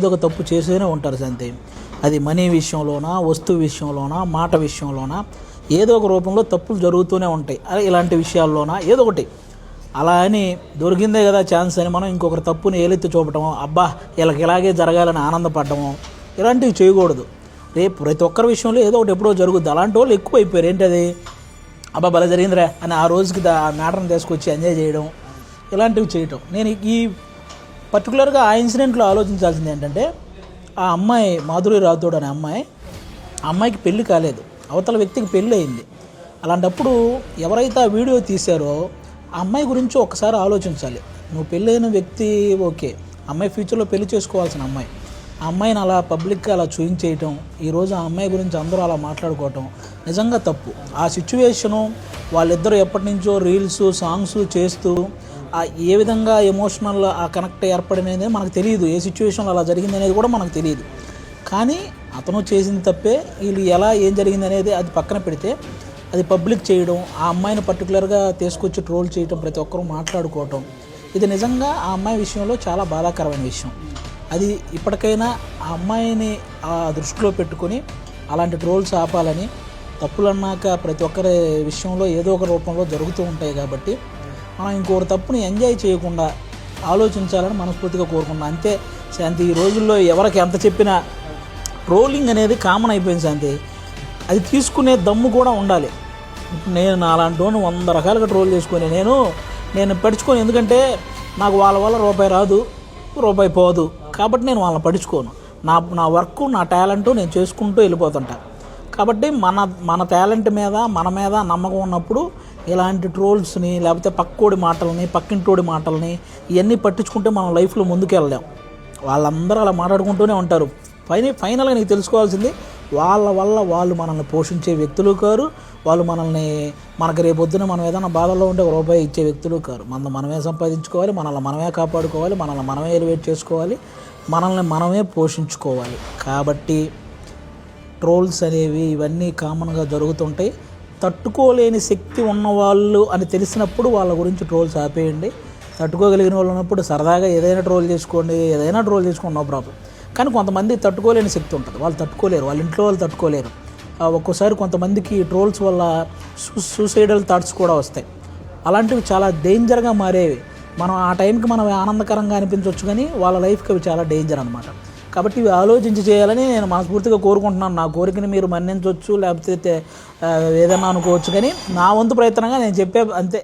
ఏదో ఒక తప్పు చేస్తూనే ఉంటారు అంతే. అది మనీ విషయంలోనా, వస్తువు విషయంలోనా, మాట విషయంలోనా ఏదో ఒక రూపంలో తప్పులు జరుగుతూనే ఉంటాయి. ఇలాంటి విషయాల్లోనా ఏదో ఒకటి. అలా అని దొరికిందే కదా ఛాన్స్ అని మనం ఇంకొకరి తప్పుని ఏలెత్తి చూపటమో, అబ్బా వీళ్ళకి ఇలాగే జరగాలని ఆనందపడటమో ఇలాంటివి చేయకూడదు. రేపు ప్రతి ఒక్కరి విషయంలో ఏదో ఒకటి ఎప్పుడో జరుగుద్ది. అలాంటి వాళ్ళు ఎక్కువ అయిపోయారు. ఏంటది, అబ్బా భలే జరిగిందిరా అని ఆ రోజుకి ఆ మ్యాటర్ని తీసుకొచ్చి ఎంజాయ్ చేయడం, ఇలాంటివి చేయటం. నేను ఈ పర్టికులర్గా ఆ ఇన్సిడెంట్లో ఆలోచించాల్సింది ఏంటంటే, ఆ అమ్మాయి మాధురి రాథోడ్ అనే అమ్మాయికి పెళ్ళి కాలేదు, అవతల వ్యక్తికి పెళ్ళి అయింది. అలాంటప్పుడు ఎవరైతే ఆ వీడియో తీశారో ఆ అమ్మాయి గురించి ఒకసారి ఆలోచించాలి. నువ్వు పెళ్ళైన వ్యక్తి ఓకే, అమ్మాయి ఫ్యూచర్లో పెళ్లి చేసుకోవాల్సిన అమ్మాయి, ఆ అమ్మాయిని అలా పబ్లిక్గా అలా చూయించేయటం, ఈరోజు ఆ అమ్మాయి గురించి అందరూ అలా మాట్లాడుకోవటం నిజంగా తప్పు. ఆ సిచ్యువేషను వాళ్ళిద్దరూ ఎప్పటి నుంచో రీల్స్ సాంగ్స్ చేస్తూ ఏ విధంగా ఎమోషనల్ ఆ కనెక్ట్ ఏర్పడినది మనకు తెలియదు. ఏ సిచ్యువేషన్లో అలా జరిగింది అనేది కూడా మనకు తెలియదు. కానీ అతను చేసిన తప్పే. వీళ్ళు ఎలా ఏం జరిగింది అనేది అది పక్కన పెడితే అది పబ్లిక్ చేయడం, ఆ అమ్మాయిని పర్టికులర్గా తీసుకొచ్చి ట్రోల్ చేయటం, ప్రతి ఒక్కరూ మాట్లాడుకోవటం, ఇది నిజంగా ఆ అమ్మాయి విషయంలో చాలా బాధాకరమైన విషయం. అది ఇప్పటికైనా ఆ అమ్మాయిని ఆ దృష్టిలో పెట్టుకొని అలాంటి ట్రోల్స్ ఆపాలని. తప్పులు అన్నాక ప్రతి ఒక్కరి విషయంలో ఏదో ఒక రూపంలో జరుగుతూ ఉంటాయి కాబట్టి మనం ఇంకొకరి తప్పుని ఎంజాయ్ చేయకుండా ఆలోచించాలని మనస్ఫూర్తిగా కోరుకున్నాను. అంతే శాంతి. ఈ రోజుల్లో ఎవరికి ఎంత చెప్పినా ట్రోలింగ్ అనేది కామన్ అయిపోయింది శాంతి. అది తీసుకునే దమ్ము కూడా ఉండాలి. నేను అలాంటి 100 రకాలుగా ట్రోల్ చేసుకొని నేను పడుచుకోను. ఎందుకంటే నాకు వాళ్ళ వల్ల రూపాయి రాదు, రూపాయి పోదు, కాబట్టి నేను వాళ్ళని పడుచుకోను. నా వర్క్, నా టాలెంట్ నేను చేసుకుంటూ వెళ్ళిపోతుంటా. కాబట్టి మన టాలెంట్ మీద మన మీద నమ్మకం ఉన్నప్పుడు ఇలాంటి ట్రోల్స్ని, లేకపోతే పక్కోడి మాటలని, పక్కింటోడి మాటలని ఇవన్నీ పట్టించుకుంటే మనం లైఫ్లో ముందుకు వెళ్ళలేం. వాళ్ళందరూ అలా మాట్లాడుకుంటూనే ఉంటారు. ఫైనల్గా నీకు తెలుసుకోవాల్సింది, వాళ్ళ వల్ల వాళ్ళు మనల్ని పోషించే వ్యక్తులు కారు. వాళ్ళు మనకు రేపొద్దున మనం ఏదైనా బాధల్లో ఉంటే రూపాయి ఇచ్చే వ్యక్తులు కారు. మనమే సంపాదించుకోవాలి, మనల్ని మనమే కాపాడుకోవాలి, మనల్ని మనమే ఎలివేట్ చేసుకోవాలి, మనల్ని మనమే పోషించుకోవాలి. కాబట్టి ట్రోల్స్ అనేవి ఇవన్నీ కామన్గా జరుగుతుంటాయి. తట్టుకోలేని శక్తి ఉన్నవాళ్ళు అని తెలిసినప్పుడు వాళ్ళ గురించి ట్రోల్స్ ఆపేయండి. తట్టుకోగలిగిన వాళ్ళు ఉన్నప్పుడు సరదాగా ఏదైనా ట్రోల్ చేసుకోండి, నో ప్రాబ్లం. కానీ కొంతమంది తట్టుకోలేని శక్తి ఉంటుంది, వాళ్ళు తట్టుకోలేరు, వాళ్ళ ఇంట్లో వాళ్ళు తట్టుకోలేరు. ఒక్కోసారి కొంతమందికి ట్రోల్స్ వల్ల సూసైడల్ థాట్స్ కూడా వస్తాయి. అలాంటివి చాలా డేంజర్గా మారేవి. మనం ఆ టైంకి మనం ఆనందకరంగా అనిపించవచ్చు, కానీ వాళ్ళ లైఫ్కి అవి చాలా డేంజర్ అనమాట. కాబట్టి ఇవి ఆలోచించి చేయాలని నేను మనస్ఫూర్తిగా కోరుకుంటున్నాను. నా కోరికని మీరు మన్నించవచ్చు, లేకపోతే ఏదైనా అనుకోవచ్చు, కానీ నా వంతు ప్రయత్నంగా నేను చెప్పే అంతే.